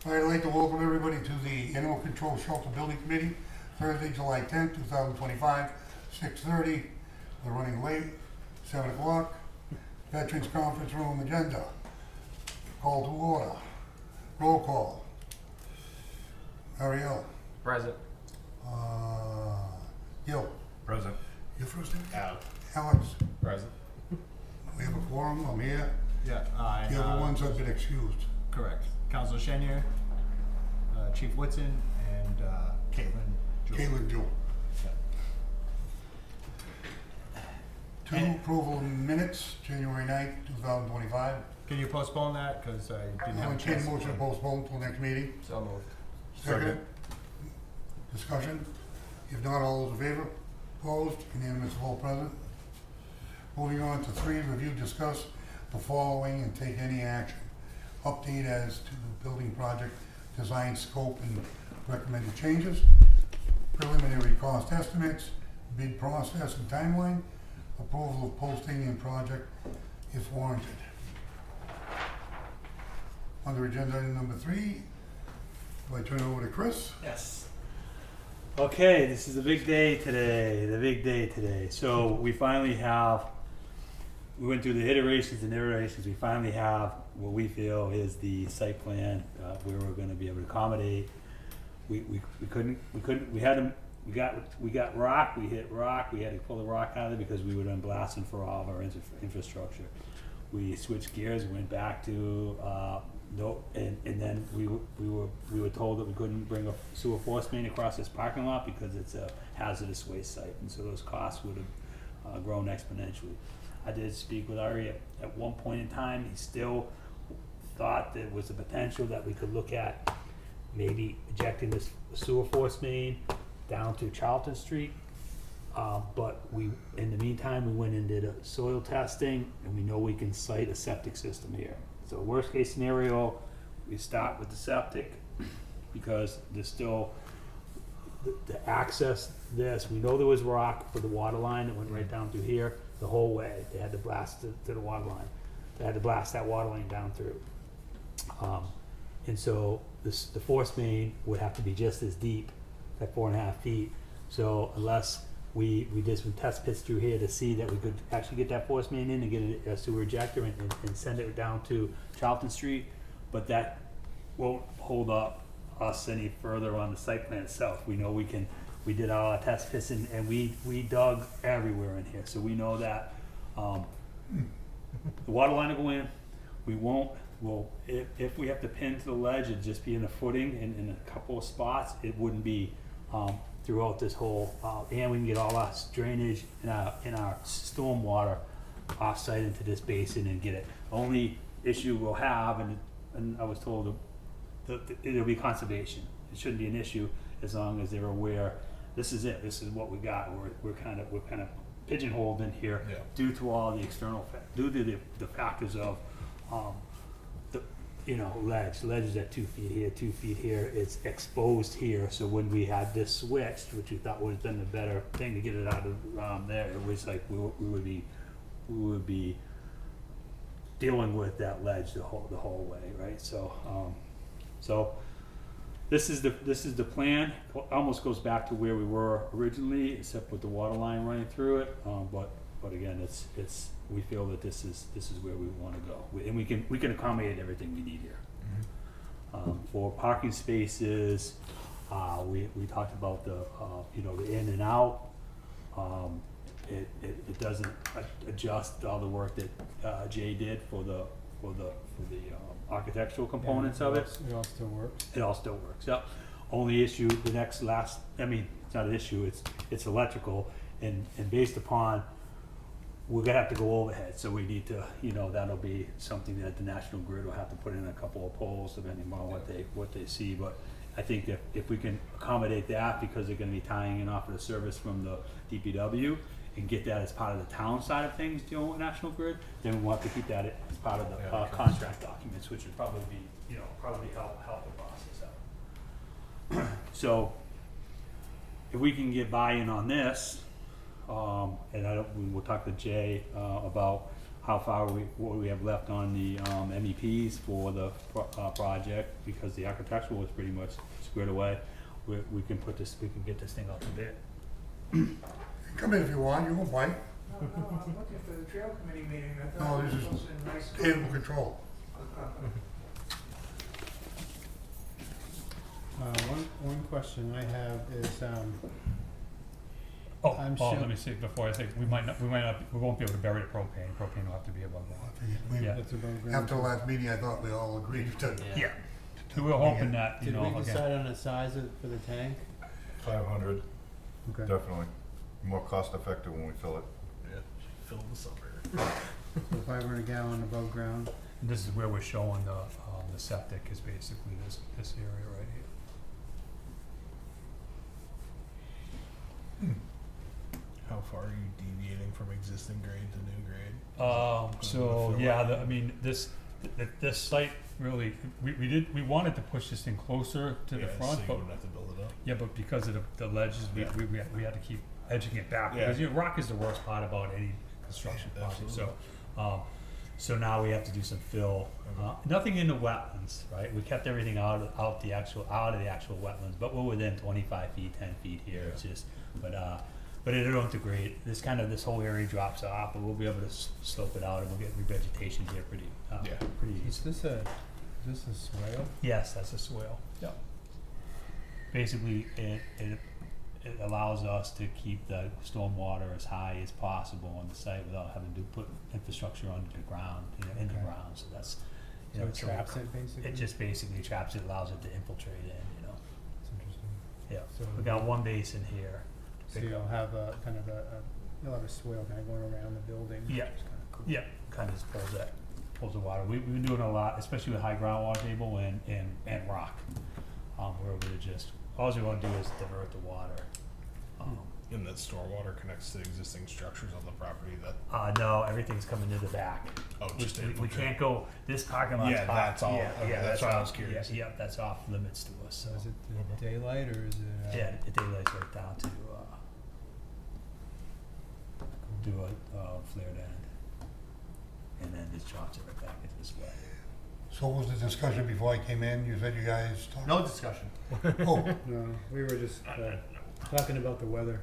I'd like to welcome everybody to the Animal Control Shelter Building Committee, Thursday, July 10th, 2025, 6:30. We're running late, 7 o'clock. Veterans Conference Room agenda. Call to order. Roll call. Ariel. Present. Gil. Present. Your first name? Al. Alex. Present. We have a quorum. I'm here. Yeah, I. The other ones have been excused. Correct. Councilor Chenier, Chief Whitson, and Caitlin Jewell. Caitlin Jewell. Yeah. Two, And- approval of minutes, January 9th, 2025. Can you postpone that? Because I didn't have a Entertain chance. a motion to postpone until next meeting. So moved. Second. Discussion? If not, all those in favor? Opposed? Unanimous of all present. Moving on to 3, review, discuss the following and take any action. Update as to building project design scope and recommended changes. Preliminary cost estimates, bid process and timeline. Approval of posting and project if warranted. Under agenda item number 3, do I turn it over to Chris? Yes. Okay, this is the big day today. So we finally have, we went through the iterations and iterations. We finally have what we feel is the site plan where we're going to be able to accommodate. We got rock, we hit rock, we had to pull the rock out of it because we were done blasting for all of our infrastructure. We switched gears, went back to no, and then we were told that we couldn't bring a sewer force main across this parking lot because it's a hazardous waste site, and so those costs would have grown exponentially. I did speak with Ari at one point in time. He still thought there was a potential that we could look at maybe ejecting this sewer force main down to Charlton Street. But in the meantime, we went and did a soil testing, and we know we can site a septic system here. So worst case scenario, we start with the septic because there's still to access this. We know there was rock for the water line that went right down through here the whole way. They had to blast it to the water line. They had to blast that water line down through. And so the force main would have to be just as deep, at 4.5 feet. So unless we did some test pits through here to see that we could actually get that force main in and get a sewer ejector and send it down to Charlton Street, but that won't hold up us any further on the site plan itself. We know we did all our test pits and we dug everywhere in here, so we know that the water line will go in. We won't. Well, if we have to pin to the ledge, it'd just be in the footing in a couple of spots. It wouldn't be throughout this whole, and we can get all our drainage and our storm water off-site into this basin and get it. Only issue we'll have, and I was told that it'll be conservation. It shouldn't be an issue as long as they're aware. This is it. This is what we got. We're kind of pigeonholed in here due to all the external due to the factors of ledge. Ledge is at 2 feet here, 2 feet here. It's exposed here. So when we had this switched, which we thought would have been the better thing to get it out of there, it was like we would be dealing with that ledge the whole way, right? So this is the plan. Almost goes back to where we were originally, except with the water line running through it. But again, it's we feel that this is where we want to go, and we can accommodate everything we need here. For parking spaces, we talked about the the in and out. It doesn't adjust all the work that Jay did for the architectural components of it. It all still works. It all still works. Yep. Only issue it's not an issue. It's electrical, and based upon. We're gonna have to go overhead, so we need to, that'll be something that the National Grid will have to put in a couple of poles depending on what they see. But I think that if we can accommodate that, because they're gonna be tying in off of the service from the DPW and get that as part of the town side of things, with National Grid, then we'll have to keep that as part of the contract documents, which would probably be, help the process out. So if we can get buy-in on this. And we'll talk to Jay about how far what we have left on the, MEPs for the project, because the architectural was pretty much squared away. We can get this thing out to bid. Come in if you want, you won't bite. No, I'm looking for the trail committee meeting, I No, thought this it is was in nice. Animal control. One question I have is, Oh, I'm oh, sure- let me see, before I say, we won't be able to bury the propane will have to be above ground. We- Yeah. it's above ground. After the last meeting, I thought we all agreed to. Yeah. So we were hoping that, you Did know, we again, decide on a size for the tank? 500, Okay. definitely. More cost effective when we fill it. Fill the summer. So 500 gallon above ground. this is where we're showing the septic is basically this area right here. How far are you deviating from existing grade to new grade? So, yeah, I mean, this site really, we wanted to push this thing closer to the front, So you but, wouldn't have to build it up. yeah, but because of the ledges, we had to keep edging it back, because, you know, rock is the worst part about any construction Yeah, project, so now we have to do some fill, nothing in the wetlands, right? We kept everything out of the actual wetlands, but we're within 25 feet, 10 feet here, it's just, but it don't degrade, this whole area drops off, but we'll be able to slope it out, and we'll get revegetation here pretty Is easy. this a swale? Yes, that's a swale, yep. Basically, it allows us to keep the stormwater as high as possible on the site without having to put infrastructure under the ground, in the Okay. ground, so that's, you So know, it traps it basically? it just basically traps it, allows it to infiltrate in, That's interesting. yeah. So- We got one basin here. So you'll have a kind of you'll have a swale kind of going around the building. Yeah. which is kinda cool. Yeah, kind of just pulls the water. We've been doing a lot, especially with high groundwater table and rock, where we just, all we want to do is divert the water. And that stormwater connects to existing structures on the property that, No, everything's coming to the back. oh, just to We infiltrate. can't go, this parking lot's Yeah, that's all. Yeah, Okay, yeah, that's that's what I all, was curious. yeah, that's off limits to us, So so. is it the daylight or is it? Yeah, it daylights right down to, do a flared end. And then just drops it right back into this way. So what was the discussion before I came in? You said you guys talked? No discussion. Oh, No, we were just talking about the weather.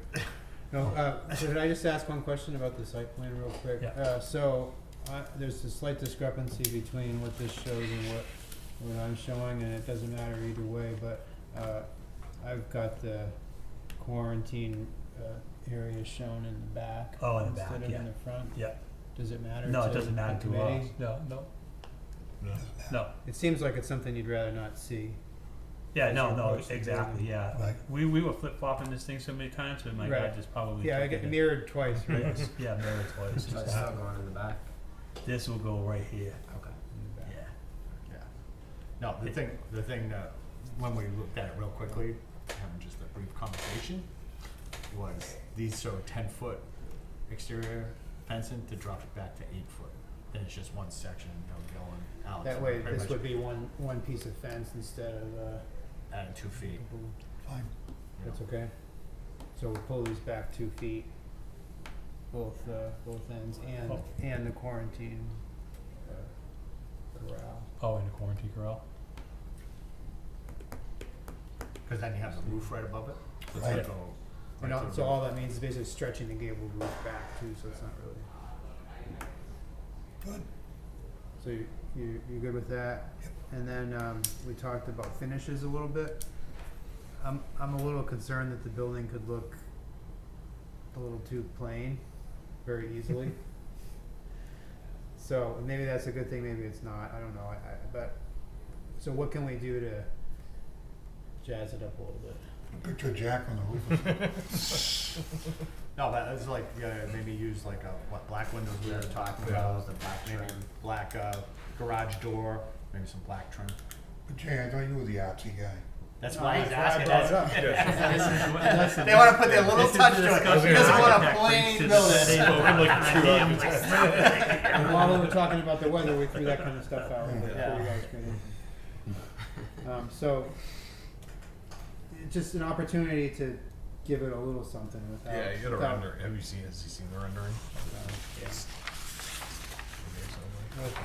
No, so did I just ask one question about the site plan real quick? Yeah. So, there's a slight discrepancy between what this shows and what I'm showing, and it doesn't matter either way, but, I've got the quarantine, area shown in the back. Oh, in the back, instead of yeah. in the front. Yeah, Does it matter no, to it doesn't matter the to us, committee? no, No. no. It seems like it's something you'd rather not see. Yeah, As no, you no, approach the exactly, building. yeah. Right. We were flip-flopping this thing so many times, but my guy Right. just probably. Yeah, I took get it. mirrored twice, right? Yes, yeah, mirror twice. So it's not going in the back? This will go right here, Okay. yeah. Yeah. No, the thing that, when we looked at it real quickly, having just a brief conversation, was these show 10-foot exterior fencing to drop it back to 8-foot. Then it's just one section, going out. That so way, pretty this much would be one piece of fence instead of, adding 2 feet. fine. you That's know. okay? So we'll pull these back 2 feet, both ends, Oh. and the quarantine, corral. Oh, in the quarantine corral? Cause then you have the roof right above it. So it's Right. gonna go And right to the so roof. all that means is basically stretching the gable roof back too, so it's not really, Good. so you're good with that? Yep. And then, we talked about finishes a little bit. I'm a little concerned that the building could look a little too plain very easily. So maybe that's a good thing, maybe it's not, I don't know, but, so what can we do to jazz it up a little bit? Picture Jack on the roof. No, that is like, maybe use like black windows we were talking about, the black, maybe black, garage door, maybe some black trim. But Jay, I thought you were the artsy guy. That's No, why he's that's asking, why I brought it that's, up. they wanna put their little This is touch the to it, discussion he doesn't the want a architect plain brings to the table. building. And while we were talking about the weather, we threw that kind of stuff out for you Yeah. guys. So, it's just an opportunity to give it a little something without. Yeah, you got a without- render. Has he seen the rendering? Yes.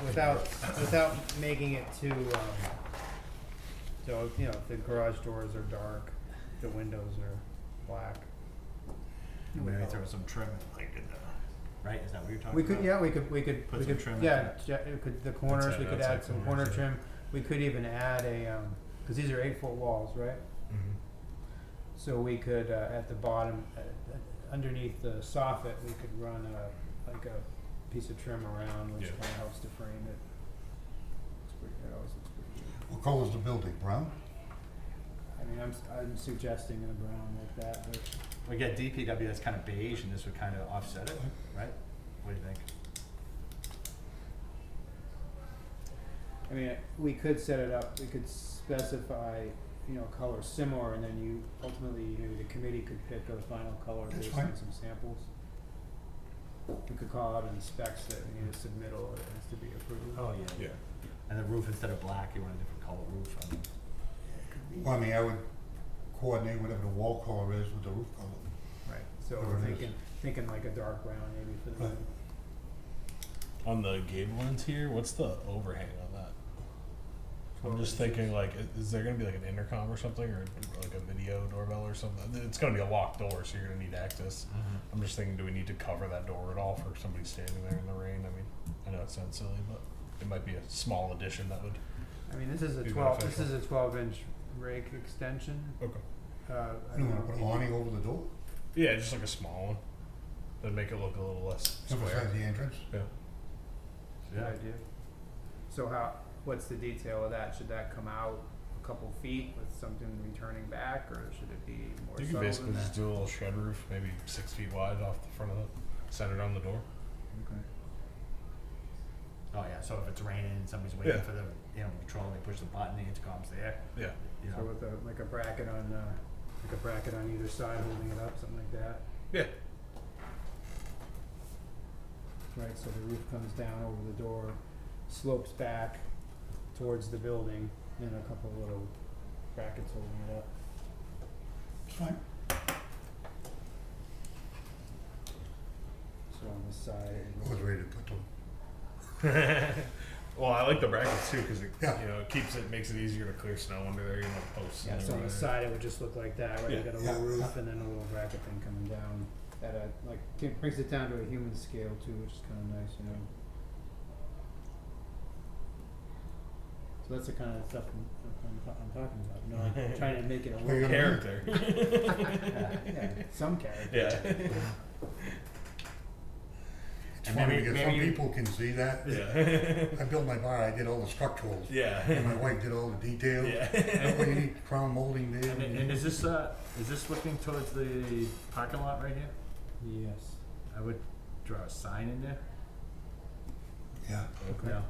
without making it too, so, you know, if the garage doors are dark, the windows are black. Maybe throw some trim, like in the, right, is that what you're talking We about? could, yeah, we could, Put we some could, trim yeah, it could, the corners, Outside- we could outside add some corners, corner yeah. trim. We could even add a, cause these are 8-foot walls, right? Mhm. So we could, at the bottom, underneath the soffit, we could run like a piece of trim around, which Yeah. kinda helps to frame it. Looks pretty, it always looks pretty good. What color's the building, brown? I mean, I'm suggesting a brown like that, but We get DPW that's kind of beige, and this would kind of offset it, right? What do you think? I mean, we could set it up, we could specify, you know, color similar, and then you, ultimately, maybe the committee could pick a final color That's based on fine. some samples. We could call out in the specs that we need a submittal, it has to be approved. Oh, yeah. Yeah. And the roof, instead of black, you want a different color roof. I mean, Well, I mean, I would coordinate whatever the wall color is with the roof color. Right, so Whatever we're it is. thinking like a dark brown maybe for the, Right. On the gable ends here, what's the overhang on that? I'm just thinking, like, is there gonna be like an intercom or something, or like a video doorbell or something? It's gonna be a locked door, so you're gonna need access. I'm just thinking, do we need to cover that door at all for somebody standing there in the rain? I mean, I know it sounds silly, but it might be a small addition that would. I mean, this is a Be 12-inch rake extension, Okay. I You don't wanna put an know. awning over the door? Yeah, just like a small one. That'd make it look a little less Emphasize square. the entrance? Yeah. Good idea. So what's the detail of that? Should that come out a couple feet with something returning back, or should it be more You subtle can basically than just that? do a little shed roof, maybe 6 feet wide off the front of it, centered on the door. Okay. Oh, yeah, so if it's raining and somebody's waiting Yeah. for the, you know, patrol, they push the button, the intercom's there, Yeah. you So know? with like a bracket on either side holding it up, something like that. Yeah. Right, so the roof comes down over the door, slopes back towards the building, and a couple of little brackets holding it up. It's fine. So on the side. I was ready to put them. Well, I like the brackets too, because it, Yeah. you know, it keeps it, makes it easier to clear snow under there, you know, posts. Yeah, and so on the everything. side it would just look like that, right? You Yeah. got a Yeah. little roof and then a little bracket thing coming down. That brings it down to a human scale too, which is kind of nice, you know. So that's the kind of stuff I'm talking about. You know, I'm trying to make it a Well, little you're- Character. yeah, some character. Yeah. It's And funny maybe- because some maybe you- people can see that. Yeah. I built my bar, I did all the structurals. Yeah. And my wife did all the details. Yeah. When you need crown molding there. And is this looking towards the parking lot right here? Yes. I would draw a sign in there. Yeah. Okay. Yeah.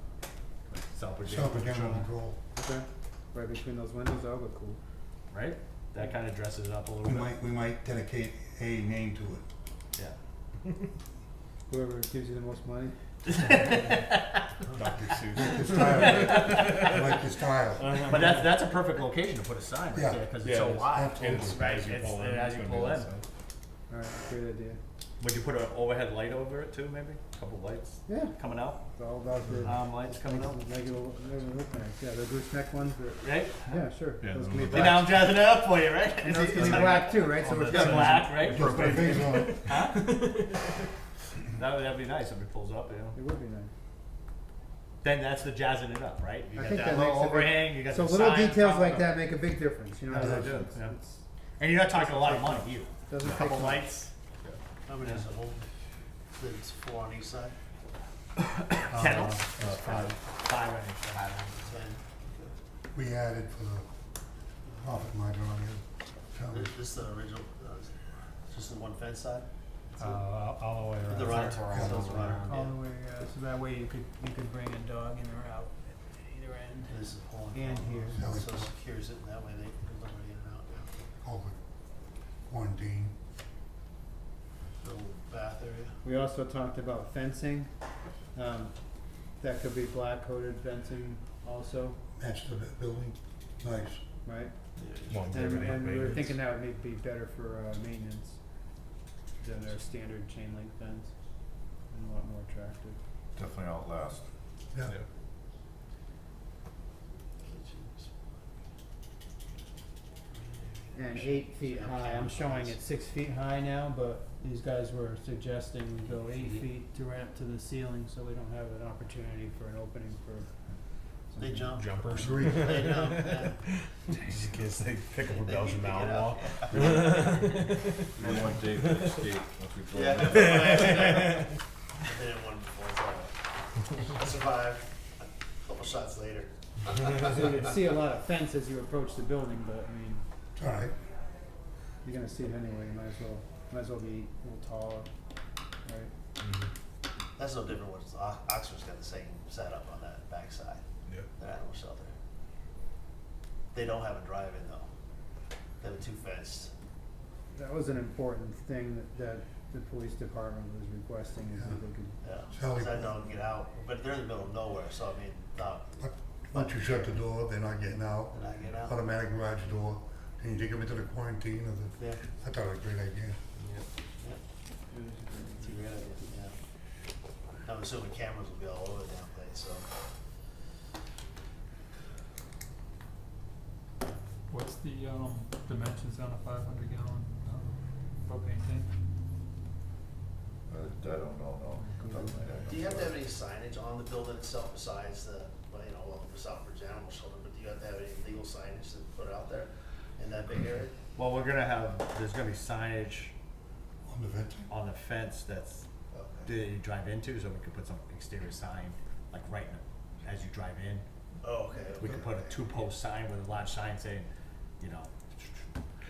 Like Southbridge Self Animal general Control, control. Okay. Right between those windows, that would look cool. right? That kind of dresses it up a little We bit. might dedicate a name to it. Yeah. Whoever gives you the most money. Dr. Seuss. Your style. I like your style. But that's a perfect location to put a sign right Yeah. there because Yeah, it's so it is. wide. Absolutely. It's Right, as you it's- pull in. as it's you gonna pull be in. outside. Alright, great idea. Would you put an overhead light over it too, maybe? A couple lights Yeah. coming out? It's all about the Lights coming out? make it look nice. Yeah, the gooseneck ones are, Right? yeah, sure. Yeah, Those the can be ones And black. now I'm jazzing it up for you, right? And those can be black too, right? So On we're the Yeah, covered. black, right? Just put a face on it. Huh? That'd be nice if it pulls up, you know. It would be nice. Then that's the jazzing it up, right? You I got think that that little makes a big- overhang, you got So the little sign details front. like that make a big difference, you know? Yeah, they It's- do, it's- yeah. it's- And you're not talking a lot of money either. Doesn't A take couple much. lights, How many is it hold? It's 4 on each side? kennels, Five. 5 on each side. 10. We added for the profit margin on the other. Is this the original, just the one fence side? All the way around. The runner, Yeah. so it's a runner, All yeah. the way, so that way you could bring a dog in or out at either end. And this is pulling. And here. Yeah, we So put- secures it, and that way they can deliver in and out, yeah. Called it quarantine. Little bath area. We also talked about fencing. That could be black coated fencing also, Match the building. Nice. right? Longevity, And we were maintenance. thinking that would be better for maintenance than their standard chain link fence, and a lot more attractive. Definitely outlast. Yeah. And 8 feet high, I'm showing it 6 feet high now, but these guys were suggesting we go 8 feet to ramp to the ceiling, so we don't have an opportunity for an opening for. They jump. Jumpers. Agreed. They jump, yeah. Just in case they pick up a They Belgian need to get Malinois. We want Dave to escape once we pull Yeah. him. I didn't one before, so I survived. A couple shots later. So you can see a lot of fence as you approach the building, but I mean, It's all right. you're gonna see it anyway, you might as well be a little taller, right? That's no different with Oxford's got the same setup on that backside, Yeah. the animal shelter. They don't have a drive-in though. They have a 2 fenced. That was an important thing that the police department was requesting, is that they could. Yeah, Sally- because I don't get out, but they're in the middle of nowhere, so I mean, not, But once you shut the door, they're not getting out. they're not getting out. Automatic garage door, and you take them into the quarantine of the, Yeah. I thought it was a great idea. It's a great idea, yeah. I'm assuming cameras will be all over the damn place, so. What's the dimensions on a 500 gallon propane tank? I don't know, no. Do you have to have any signage on the building itself besides the, well, you know, welcome to Southbridge Animal Shelter, but do you have to have any legal signage to put out there in that big area? Well, there's gonna be signage On the vent. on the fence that's, Okay. that you drive into, so we could put some exterior sign, like right as you drive in. Oh, okay. We could put a 2-post sign with a large sign saying, you know,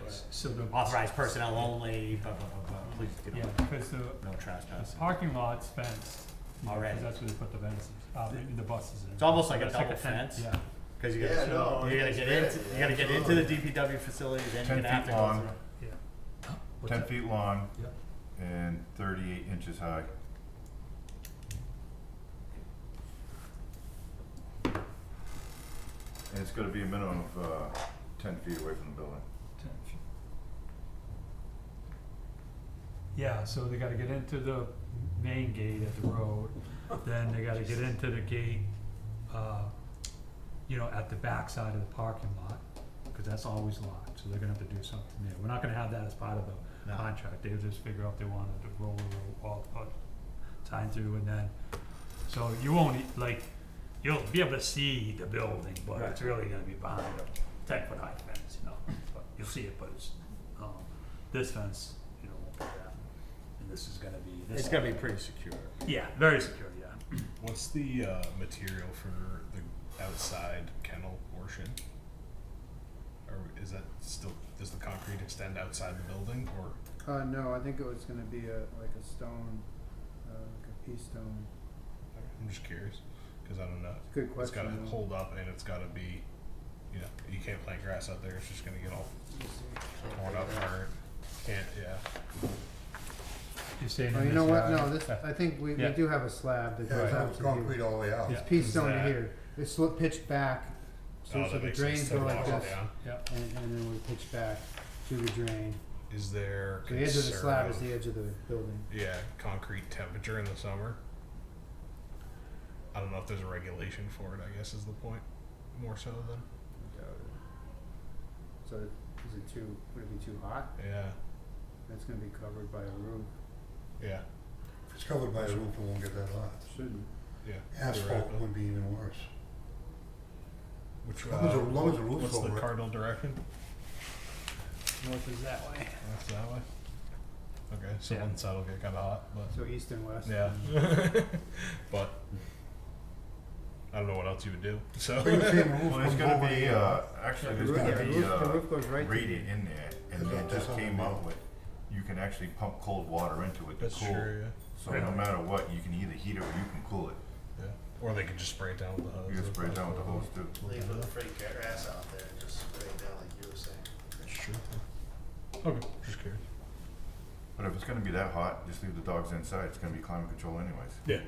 Right. So the authorized personnel only, blah, blah, blah, blah, please, you know, yeah, because the no trespassing. parking lot's fenced. you know, 'cause Already. that's where they put the fences, the buses in. It's almost like So a that's double tent, fence. Yeah. Cause you Yeah, gotta, no, you gotta it's get great, into, you yeah, gotta get into the DPW facility, then you're 10 gonna have to feet go long. through. Yeah. What's 10 that? feet long Yep. and 38 inches high. And it's gotta be a minimum of 10 feet away from the building. 10 feet. Yeah, so they gotta get into the main gate at the road, then they gotta get into the gate, you know, at the back side of the parking lot, cause that's always locked, so they're gonna have to do something there. We're not gonna have that as part of the No. contract, they'll just figure out they wanted to roll all, time through, and then, so you won't, like, you'll be able to see the building, but it's really gonna be behind a 10-foot high fence, you know, but you'll see it, but it's, this fence, you know, won't be that. And this is gonna be, this. It's gonna be pretty secure. Yeah, very secure, yeah. What's the material for the outside kennel portion? Or is that still, does the concrete extend outside the building, or? No, I think it was gonna be like a stone, like a pea stone. I'm just curious, cause I don't know. Good It's gotta question, though. hold up and it's gotta be, you know, you can't plant grass out there, it's just gonna get all torn up, or, can't, yeah. You're saying Oh, in you know this what, yard? no, this, I think we Yeah. do have a slab that Yeah, goes it's out to concrete here. all the way out. Yeah. It's pea stone to That- here, it's pitched back, so Oh, that the makes drains sense, go to like wash it this, down. Yeah. and then we pitch back to the drain. Is there So the edge of the slab is concern the edge of the building. yeah, concrete temperature in the summer? I don't know if there's a regulation for it, I guess is the point, more so than, So is it too, would it be too hot? yeah, That's gonna be covered by a roof. yeah, If it's covered by a roof, it won't get that hot. Shouldn't. yeah. Asphalt Theoretically. would be even worse. Which, As long as the roof's what's over the it. cardinal direction? North is that way. That's that way? Okay, so Yeah. one side will get kinda hot, but, So east and west. yeah. But, I don't know what else you would do, so. But you're saying the roof Well, there's comes gonna over be, here. actually, Yeah, there's the gonna roof- be, the roof goes right to radiant in there, and Yeah, they that's just all came about. out with, you can actually pump cold water into it to That's cool. true, yeah. So no matter what, you can either heat it or you can cool it. Yeah, or they could just spray it down with the hose. You can spray it down with the hose too. They put the freight grass out there and just spray it down like you were saying. Sure. Okay, just curious. But if it's gonna be that hot, just leave the dogs inside, it's gonna be climate control anyways. Yeah.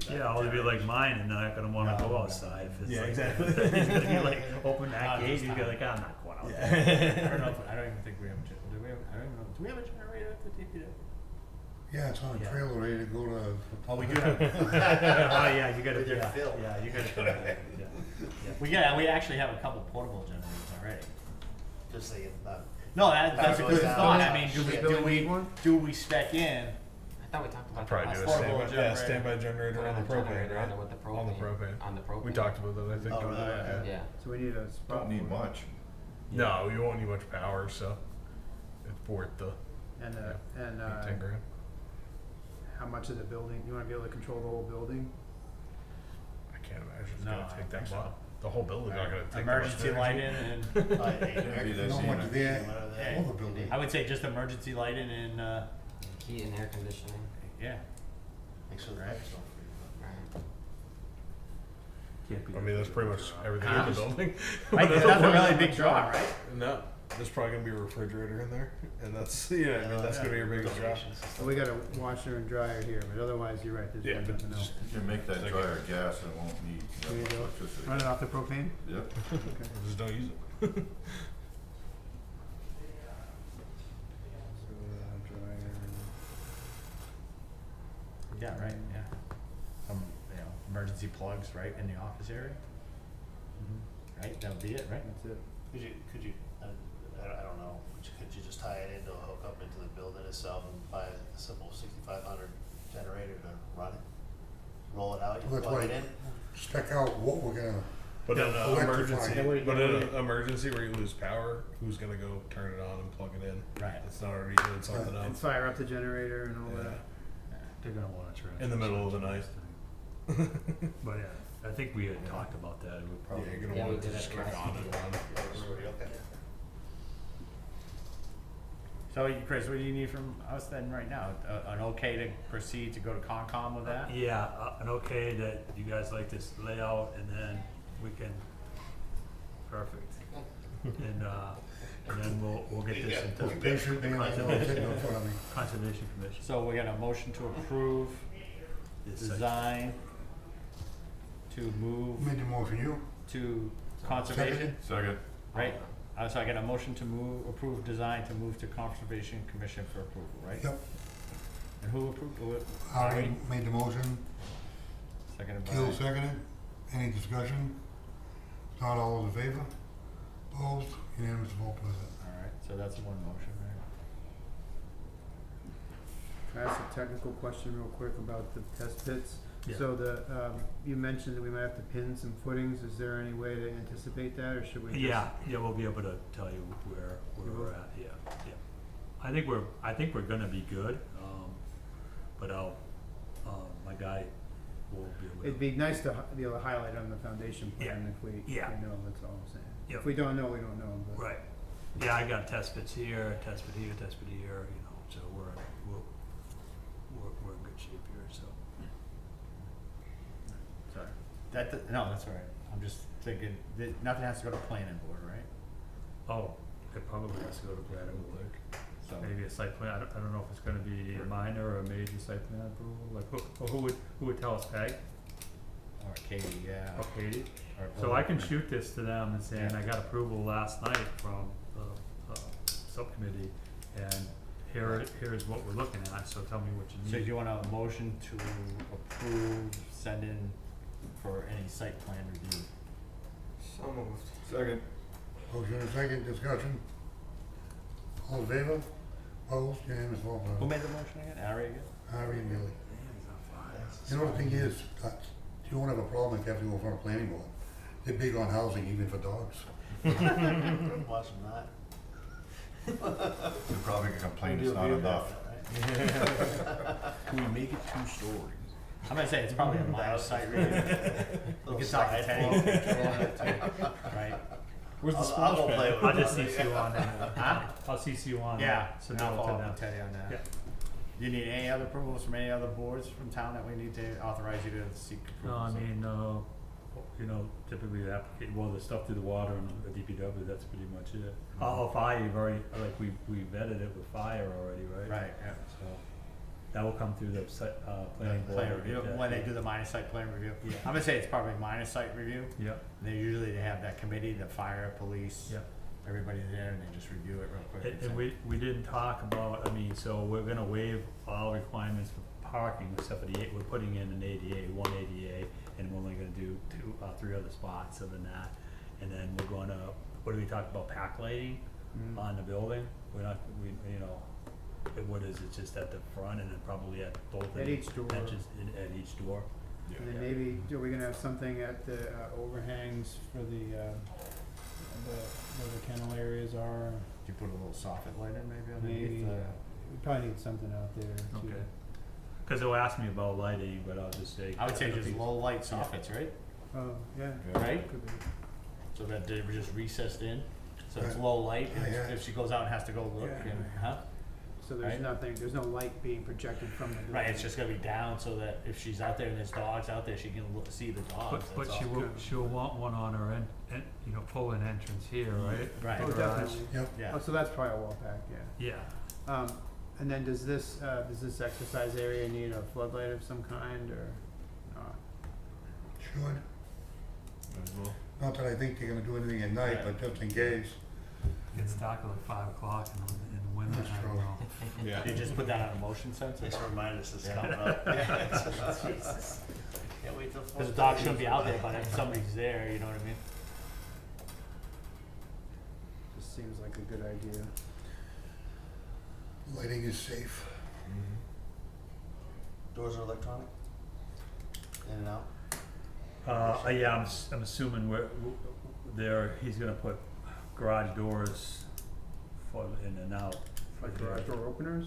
Yeah, or they'd be like mine and they're not gonna wanna go outside if it's Yeah, like, exactly. he's gonna be like, open that Not gate, this he's time. gonna like, I'm not going out I there. don't know, I don't even think we have, do we have, I don't even know, do we have a generator at the DPW? Yeah, it's on a Yeah. trailer ready to go to. Oh, we do have, Oh, yeah, you gotta, With your yeah, fill. yeah, you gotta, we actually have a couple portable generators already. Just saying, No, that's a That good goes down. thought, I mean, Does the building need one? do we spec in? I thought we talked about Probably that do a last Portable standby, generator. standby generator on the propane, generator right? on the, with the propane. On the propane. On the propane. We talked about that, I think. Oh, really? Yeah. Yeah. So we need a spot. Don't need for it. much. No, you won't need much power, so it's worth the And, like 10 grand. how much of the building, you wanna be able to control the whole building? I can't imagine it's No, gonna I take don't that think much. The whole building's not gonna take Emergency that much energy. lighting and, Maybe that's Not much it. there, Hey, all the building. I would say just emergency lighting and, Heat and air conditioning. yeah. make sure the Right. pipes don't freeze. Right. can't be. I mean, that's pretty much everything in the building. Right, there's nothing really big draw, right? No, there's probably gonna be a refrigerator in there, and that's, yeah, I mean, that's gonna be your biggest drop. So we got a washer and dryer here, but otherwise, you're right, there's Yeah, really but nothing else. You can make that dryer gas and it won't need There you go. electricity. Run it off the propane? Yep. Just don't use it. So, dryer. Yeah, right, yeah. Some, emergency plugs, right, in the office area, right, that would be it, right? That's it. Could you, I don't know, could you just tie it into a hookup into the building itself and buy a simple 6500 generator to run it? Roll it out, you That's plug why- it in? Spec out what we're gonna, But in an Electrifying. emergency, That way- but in an emergency where you lose power, who's gonna go turn it on and plug it in? Right. It's not already doing something And else. fire up the generator and all Yeah. that. They're gonna wanna transfer. In the middle of the night. But yeah, I think we had talked about that, it would Yeah, probably. you're gonna Yeah, we want it to did just it kick last on and meeting. run. Okay. So, Chris, what do you need from us then right now? An okay to proceed to go to Concom with that? Yeah, an okay that you guys like this layout, and then we can, perfect. And then we'll get this into was patient, man, that's all sitting in front of me. Conservation Commission. So we're gonna motion to approve This section. design to move Made the motion, you? to conservation, Second. right? So I got a motion to approve design to move to Conservation Commission for approval, right? Yep. And who approved, Harry made the motion, seconded by? Gil seconded. Any discussion? Not all in favor? Opposed? Unanimous vote, President. Alright, so that's one motion, right? Can I ask a technical question real quick about the test pits? Yeah. So you mentioned that we might have to pin some footings, is there any way to anticipate that, or should we just? Yeah, we'll be able to tell you where we're at, yeah. I think we're gonna be good, but my guy will be able to. It'd be nice to be able to highlight on the foundation Yeah. plan if we Yeah. know, that's all I'm saying. Yep. If we don't know, we don't know, but. Right. Yeah, I got test pits here, test pit here, test pit here, so we're in good shape here, so. Sorry. No, that's all right. I'm just thinking, that nothing has to go to planning board, right? Oh, it probably has to go to planning board. So, Maybe a site plan, I don't know if it's gonna be a minor or a major site plan approval, like who would tell us, Peg? or Katie, yeah. Oh, Katie? or- So I can shoot this to them and saying, I got approval last night from the subcommittee, and here's what we're looking at, so tell me what you need. So do you want a motion to approve, send in for any site plan review? So moved. Second. Motion and second, discussion. All in favor? Opposed? Unanimous vote, Who President. made the motion again? Ari again? Harry and Gilly. You know, the thing is, you won't have a problem if you have to go in front of planning board. They're big on housing, even for dogs. Watching that. You're probably gonna complain We it's do not agree with enough. that, right? Can we make it 2 stories? I'm gonna say it's probably a minor site review, Little can talk to side Teddy. floor. right? Where's the I'll splash go pad? play with I'll it. just CC you on that. Huh? I'll CC you on Yeah, that, and submit I'll it follow to up them. with Teddy on that. Yeah. Do you need any other approvals from any other boards from town that we need to authorize you to seek No, approvals? I mean, typically the the stuff through the water and the DPW, that's pretty much it. Fire, you've already, we vetted it with fire already, right? Right, yeah, so. That will come through the site, planning board. Plan We'll review, get that, when they yeah. do the minor site plan review. Yeah. I'm gonna say it's probably minor site review. Yep, They usually have that committee, the fire, police, yep, everybody there and they just review it real quick. And we didn't talk about, I mean, so we're gonna waive all requirements for parking except for we're putting in an ADA, one ADA, and we're only gonna do three other spots other than that. And then we're gonna, what do we talk about, pack lighting on the building? We're not, you know, what is it, just at the front and then probably at both At each door. entrances at each door? And then maybe, are we gonna have something at the overhangs for where the kennel areas are? You put a little soffit light in maybe Maybe, underneath the. we probably need something out there too. Okay. Cause they'll ask me about lighting, but I'll just say. I would say it'll just be- low light soffits, right? Oh, yeah. Right? Could be. So that they were just recessed in, so it's Right. low light, and Yeah. if she goes out and has to go look, Yeah. and, huh? So there's Right. nothing, there's no light being projected from the building. Right, it's just gonna be down so that if she's out there and there's dogs out there, she can look, see the dogs, But that's she all. will, she'll want one on her you know, pull-in entrance here, right? Right. Oh, Garage. definitely. Yep. Yeah. Oh, so that's probably a wall pack, yeah. Yeah. And then does this exercise area need a floodlight of some kind or not? Should. As well. Not that I think they're gonna do anything at night, but just in case. Gets dark at like 5 o'clock in the winter, That's I don't true. know. Yeah. You just put that on a motion sensor? Thanks for reminding us this is Yeah. coming up. Jesus. Can't wait till. Cause the dog shouldn't be out there, but if somebody's there, you know what I mean? Just seems like a good idea. Lighting is safe. Doors are electronic? In and out? Yeah, I'm assuming he's gonna put garage doors for in and out. Like garage door openers?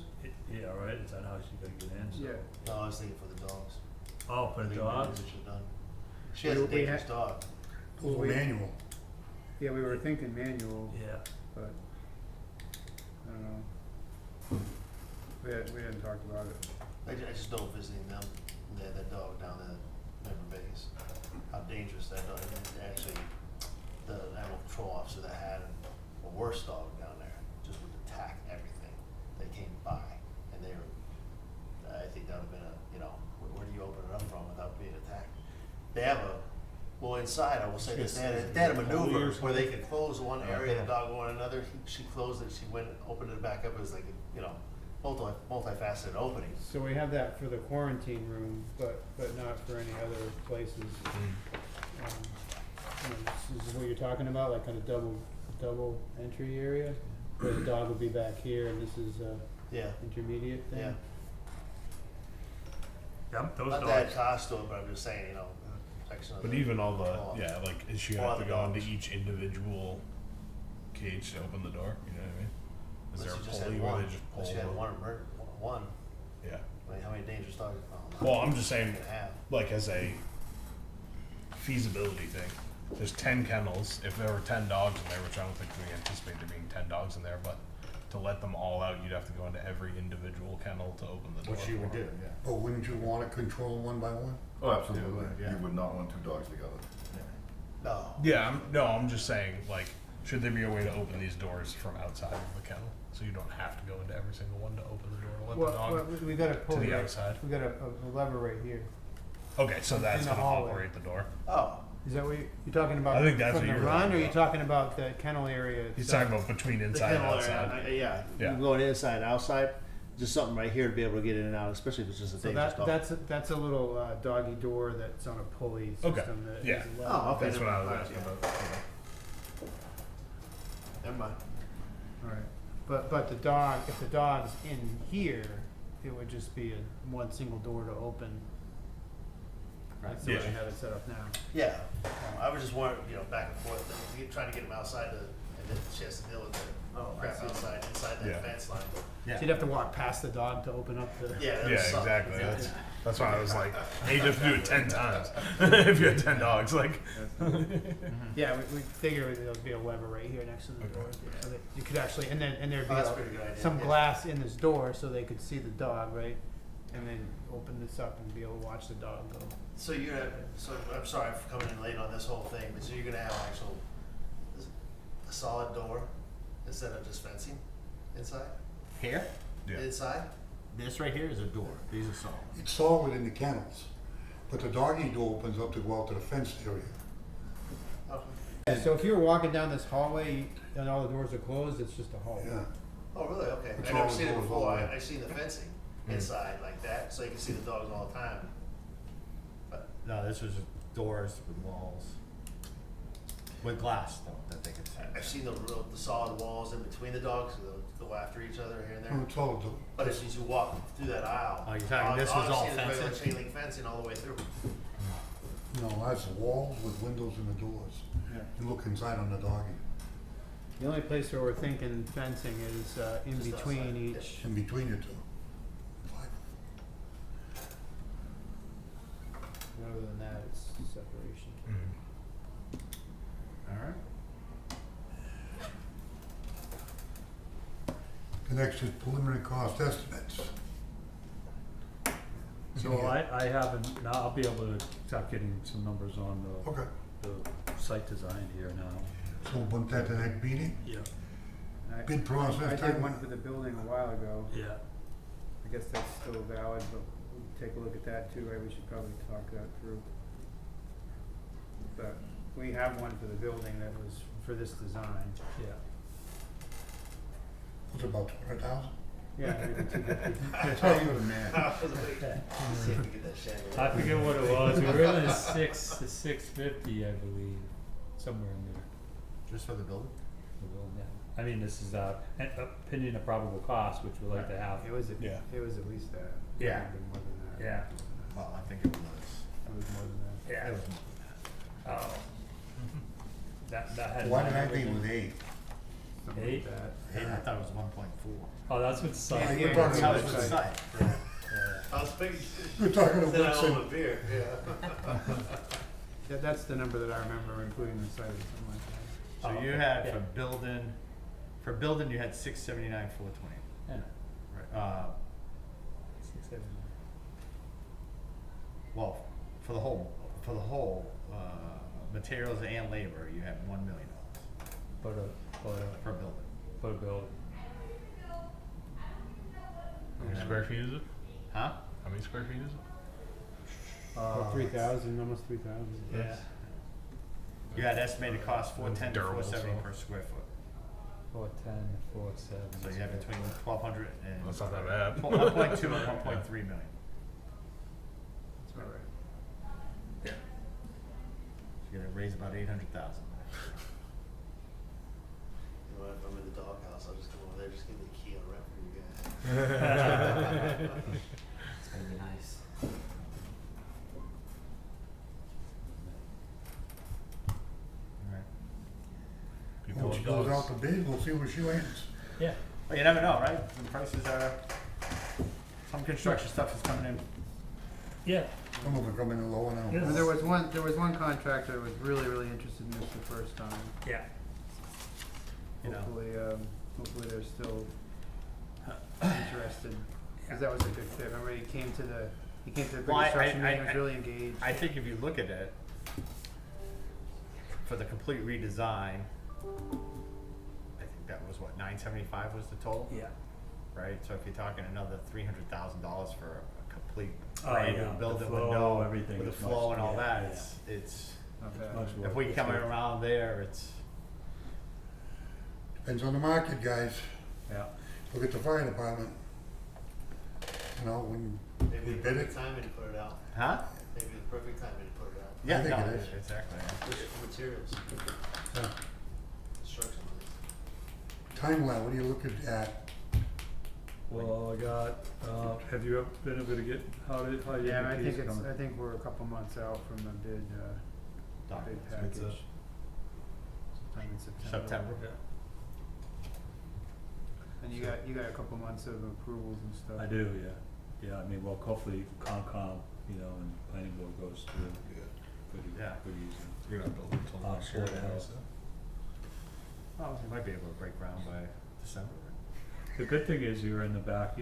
Yeah, right, is that how she's gonna get in? So- Yeah. No, I was thinking for the dogs. Oh, for the Maybe dogs? we should've done. She has a We dangerous had- dog. Those are manual. Yeah, we were thinking manual, Yeah. but I don't know. We hadn't talked about it. I just know visiting them, they had that dog down there, Member Vegas, how dangerous that dog, and actually, the animal control officer that had a worse dog down there, just would attack everything that came by, and they were, I think that would've been where do you open it up from without being attacked? They have well, inside, I will say this, they had a maneuver where they could close one area, the dog go in another, she closed it, she went, opened it back up, it was like, multifaceted opening. So we have that for the quarantine room, but not for any other places. This is what you're talking about, like kind of double entry area, where the dog will be back here and this is Yeah, intermediate thing? yeah. Yep, those Not to add dogs. cost to it, but I'm just saying, protection of But the even all dog. the, yeah, like, is she Or gonna have the to go into dogs. each individual cage to open the door? You know what I mean? Is Unless there you a just had pulley where one, they just pull? unless you had the- one, Yeah. I mean, how many dangerous dogs? Well, I'm just saying, You can have. like, as a feasibility thing, there's 10 kennels. If there were 10 dogs in there, which I don't think we anticipate there being 10 dogs in there, but to let them all out, you'd have to go into every individual kennel to open the door. Which you would for do, 'em. yeah. But wouldn't you wanna control one by one? Oh, absolutely. Yeah. You would not want two dogs together. No. Yeah, I'm just saying, like, should there be a way to open these doors from outside of the kennel? So you don't have to go into every single one to open the door to let the Well, dog we got a to pull the right, outside? we got a lever right here. Okay, so that's in the gonna hallway. operate the door. Oh, Is that what you're talking about? I think that's from what the you're run, talking or are you about. talking about the kennel area? He's itself? talking about between the inside and kennel outside. area, yeah. Yeah. You can go inside and outside, just something right here to be able to get in and out, especially if it's just a So dangerous dog. that's a little doggy door that's on a pulley Okay, system that yeah. is a lever. Oh, okay. That's what I was Alright, asking yeah. about. Never mind. Alright, but the dog, if the dog's in here, it would just be one single door to open. That's the way I Yeah. have it set up now. Yeah, I was just wondering, back and forth, trying to get them outside and then she has to deal with the crap outside, inside Yeah. that fence line. Yeah. So you'd have to walk past the dog to open up the. Yeah, that Yeah, would suck. exactly. Yeah. That's why I was like, hey, you have to do it 10 times if you had 10 dogs. Like, Yeah, we figure there'll be a lever right here next to the door, so that you could actually, and there'd be Oh, that's a pretty good idea. some yeah. glass in this door so they could see the dog, right? And then open this up and be able to watch the dog go. So you're gonna, I'm sorry for coming in late on this whole thing, but so you're gonna have a solid door instead of just fencing inside? Here, yeah. Inside? this right here is a door, these are solid. It's solid in the kennels, but the doggy door opens up to go out to the fenced area. Okay. Yeah, so if you were walking down this hallway and all the doors are closed, it's just a hallway. Yeah. Oh, really? Okay. It's I've never all seen it doors before. all the way. I seen the fencing inside like that, so you can see the dogs all the time. But No, this was just doors with walls. With glass though, that they could see. I've seen the solid walls in between the dogs, so go after each other here and there. I'm told, But as you walk through that aisle, Oh, you're talking this was all obviously there's regular fencing? chain link fencing all the way through. no, that's walls with windows in the doors. Yeah. You look inside on the doggy, The only place where we're thinking fencing is in Just between outside, yeah. each. in between the two. Other than that, it's separation. Alright. The next is preliminary cost estimates. So I haven't, now I'll be able to start getting some numbers on Okay, the site design here now. so we'll put that to the next meeting. Yeah. Bid process, I did time- one for the building a while ago. Yeah. I guess that's still valid, but we'll take a look at that too, right? We should probably talk that through. But we have one for the building that was for this design. Yeah. It's about 200,000. Yeah, maybe 250. That's how you were mad. I was waiting to see if we get that chandelier. I forget what it was, we were in the 650, I believe, somewhere in there. Just for the building? The building, yeah. I mean, this is an opinion of probable cost, which we like to have. It was at, Yeah. it was at least that. Yeah. Might have been more than that. Yeah. Well, I think it was. It was more than that. Yeah. It was more than that. Oh. That had. Why did I think it was 8? Something Eight? like that. Hey, I thought it was 1.4. Oh, that's what site. Yeah, We're yeah, talking yeah. about That was the the site. site. Yeah. I was thinking, We're talking then I about own a Woodson. beer, yeah. Yeah, that's the number that I remember, including the site or something like that. So Oh, you okay. had Yeah. for building you had 679, 420. Yeah. Right. 679. Well, for the whole materials and labor, you had $1 million per building. For a building. How many square feet is it? Huh? How many square feet is it? About 3,000, almost 3,000. Yeah. You had estimated cost 410 to Durable, 470 so- per square foot. 410, 470. So you have between 1,200 and That's not that bad. 1.2 and 1.3 million. That's about right. So you're gonna raise about 800,000. You know, if I'm in the doghouse, I'll just come over there, just give me the key, I'll rent for you guys. It's gonna be nice. Alright. People When she love goes dogs. out to bid, we'll see where she lands. Yeah. Well, you never know, right? The prices are, some construction stuff is coming in. Yeah. Some of them come in low and out. Yeah. There was one contractor that was really interested in this the first time. Yeah. You know. Hopefully they're still interested, cause that was a good fit. Remember, he came to the Well, construction meeting, was really engaged. I think if you look at it, for the complete redesign, I think that was what, 975 was the total? Yeah. Right, so if you're talking another $300,000 for a complete Oh, brand yeah, new the building flow, with no, everything with the is flow much- and all yeah, that, yeah. it's, Not bad. Much work. if we It's come good. around there, it's, Depends on the market, guys. Yeah. Look at the fire department. You know, when Maybe we the bid perfect it, timing to put it out. huh? Maybe the perfect timing to put it out. Yeah, think no, it is. exactly. yeah. Look at the materials. Yeah. Construction. timeline, what are you looking at? Well, I got, have you ever been able to get, how you Yeah, I think coming? I think we're a couple months out from the bid Documents. package. Sometime in September. September. Yeah. And you got a couple months of approvals and stuff. I do, yeah. Yeah, I mean, well, hopefully Concom, and planning board goes through pretty, Yeah. pretty easy. You're not building until next year. Board of Health. Oh, you might be able to break ground by December. The good thing is you're in the back,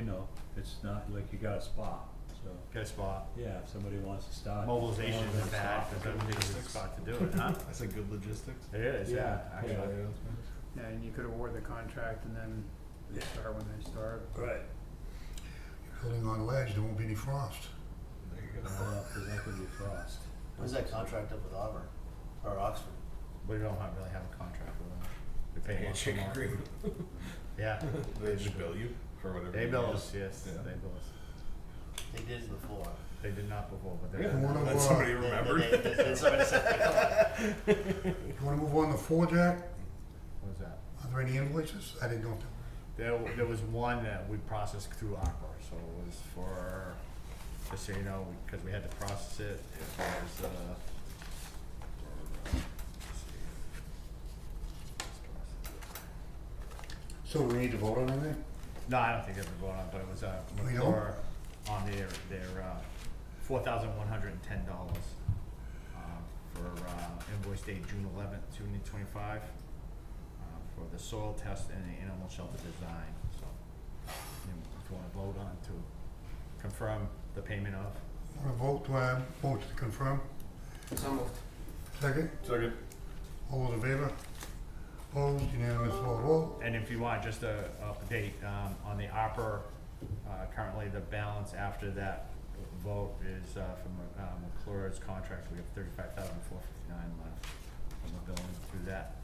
it's not like you got a spot, so, Get a spot. yeah, if somebody wants to start. Mobilization someone's is gonna bad, stop. because everything's a good spot to do it, huh? That's a good logistics. It is, yeah, Yeah, actually. Yeah, and you could award the contract and then they start when they start. Right. Building on ledge, there won't be any frost. There you go. There's not gonna be frost. When's that contract up with Auburn, or Oxford? we don't really have a contract with them. We pay once a Handshake month. agreement. Yeah. They just bill you for whatever. They you bill use. us, yes, Yeah. they bill us. They did before. They did not before, but they're. Yeah, You wanna, that's somebody remembered. They somebody said, You wanna move on to 4, Jack? What was that? Are there any invoices? I didn't know there were. There was one that we processed through ARPA, so it was for, just so you know, because we had to process it, it was, So do we need to vote on anything? no, I don't think it was going on, but it was, We don't? McClure on their, $4,110, for, invoice date June 11th, 2025, for the soil test and the animal shelter design, so. If you wanna vote on to confirm the payment of. Wanna vote, do I have motion to confirm? So moved. Second? Second. All those in favor? Opposed, unanimous, vote. And if you want, just a update, on the ARPA, currently the balance after that vote is, from, McClure's contract, we have $35,459 left from the billing through that,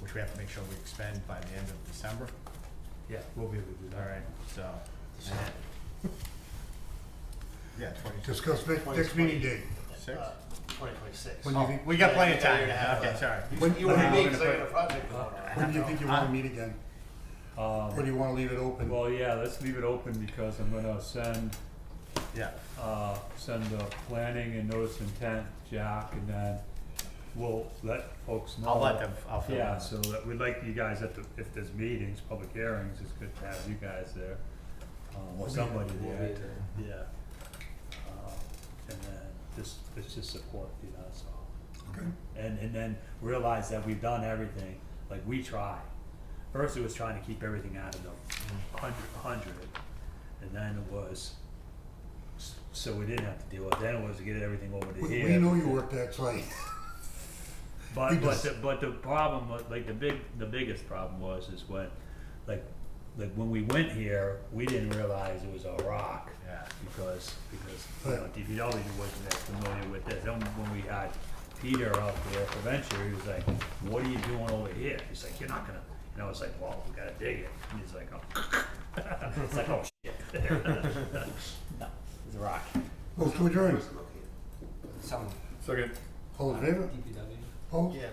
which we have to make sure we expend by the end of December. Yeah, we'll be able to do that. Alright, so, and then, yeah, 26. Discuss next meeting date. 2026. When do you think, We got plenty of Yeah, time, year and a half okay, left. sorry. when, You when and do me, you, 'cause I got a project going on. when do you think you wanna meet again? Or do you wanna leave it open? Well, yeah, let's leave it open because I'm gonna send, Yeah, send the planning and notice intent, Jack, and then we'll let folks know. I'll let them, I'll fill Yeah, in. so that we'd like you guys at the, if there's meetings, public hearings, it's good to have you guys there, We'll or be somebody We'll there. be to- there. Yeah. And then it's just support, you know, so. Okay. And then realize that we've done everything, like we tried. First it was trying to keep everything out of the hundred, and then it was, so we didn't have to deal with it, then it was to get everything over to here. We know you worked that site. we But just- the problem was, like the biggest problem was is when, like when we went here, we didn't realize it was a rock. Yeah. Because you know, DPW wasn't that familiar with this. Then when we had Peter out there for Venture, he was like, "What are you doing over here?" He's like, "You're not gonna," and I was like, "Well, we gotta dig it." And he's like, "Oh," it's like, "Oh shit." No, it's a rock. Vote to adjourn. Some Second. All in favor? DPW. Opposed? Yeah.